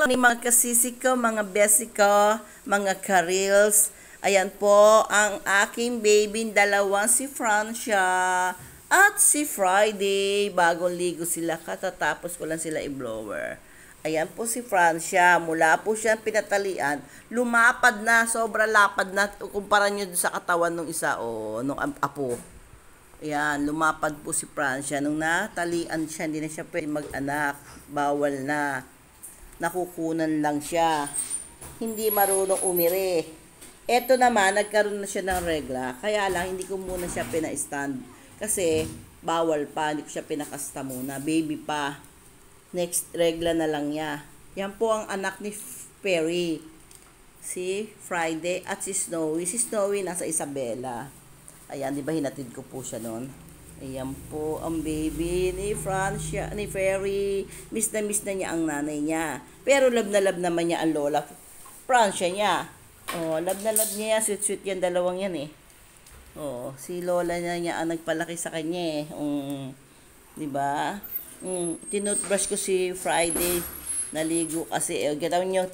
Ni mga kasisi ko, mga besi ko, mga karils. Ayan po ang aking baby, dalawang si Francia at si Friday. Bagong ligo sila, katatapos ko lang sila i-blower. Ayan po si Francia, mula po siya pinatalian, lumapad na, sobra lapad na, kumpara nyo sa katawan ng isa o nung apo. Ayan, lumapad po si Francia. Nung natalian siya, hindi na siya pwede mag-anak, bawal na. Nakukunan lang siya. Hindi marunong umiri. Eto naman, nagkaroon na siya ng regla. Kaya lang, hindi ko muna siya pina-stand. Kasi, bawal pa. Hindi ko siya pinakasta muna. Baby pa. Next, regla na lang niya. Yan po ang anak ni Perry. Si Friday at si Snowy. Si Snowy nasa Isabela. Ayan, di ba hinatid ko po siya noon? Ayan po ang baby ni Francia, ni Ferry. Miss na niya ang nanay niya. Pero love na love naman niya ang lola Francia niya. Oh, love na love niya. Sweet yan, dalawang yan eh. Oh, si lola niya ang nagpalaki sa kanya eh. Di ba? Tinutbrush ko si Friday. Naligo kasi. Gataw niyo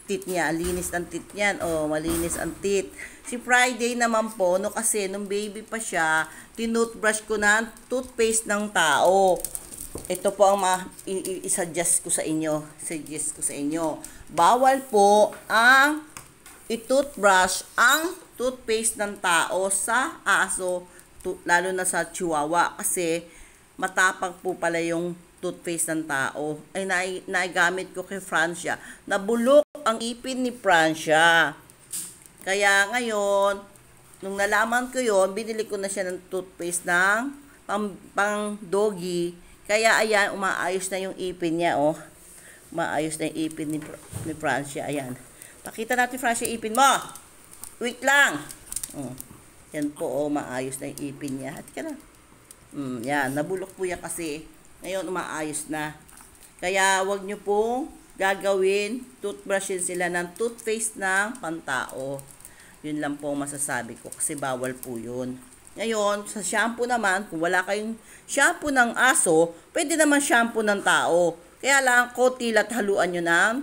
tit niya, linis ang tit niyan. Oh, malinis ang tit. Si Friday naman po, no kasi nung baby pa siya, tinutbrush ko na toothpaste ng tao. Ito po ang i-suggest ko sa inyo. Suggest ko sa inyo. Bawal po ang i-toothbrush ang toothpaste ng tao sa aso, lalo na sa chihuahua kasi matapang po pala yung toothpaste ng tao. Ay naigamit ko kay Francia. Nabulok ang ipin ni Francia. Kaya ngayon, nung nalaman ko yon, binili ko na siya ng toothpaste ng pang doggy. Kaya ayan, umaayos na yung ipin niya, oh. Umaayos na yung ipin ni Francia. Ayan. Pakita natin, Francia, ipin mo. Wait lang. Yan po, oh, maayos na yung ipin niya. Hati ka na. Yan, nabulok po yan kasi. Ngayon, umaayos na. Kaya, wag nyo pong gagawin, toothbrushin sila ng toothpaste ng pantao. Yun lang po masasabi ko kasi bawal po yun. Ngayon, sa shampoo naman, kung wala kayong shampoo ng aso, pwede naman shampoo ng tao. Kaya lang, konti at haluan nyo ng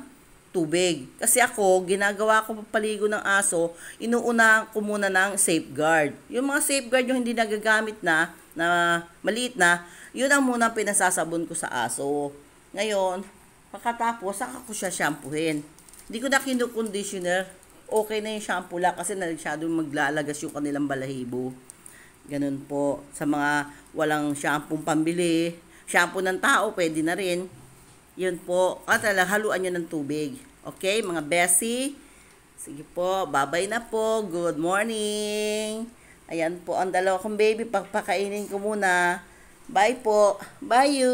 tubig. Kasi ako, ginagawa ko paligo ng aso, inuuna ko muna ng safeguard. Yung mga safeguard yung hindi nagagamit na maliit na, yun ang muna pinasasabon ko sa aso. Ngayon, pagkatapos, saka ko siya shampoohin. Hindi ko na kinu-conditioner. Okay na yung shampoo lang kasi masyadong maglalagas yung kanilang balahibo. Ganun po. Sa mga walang shampoo pambili, shampoo ng tao, pwede na rin. Yun po. At haluan nyo ng tubig. Okay, mga besi? Sige po, bye-bye na po. Good morning. Ayan po, ang dalawa kong baby. Pagpakainin ko muna. Bye po. Bye you.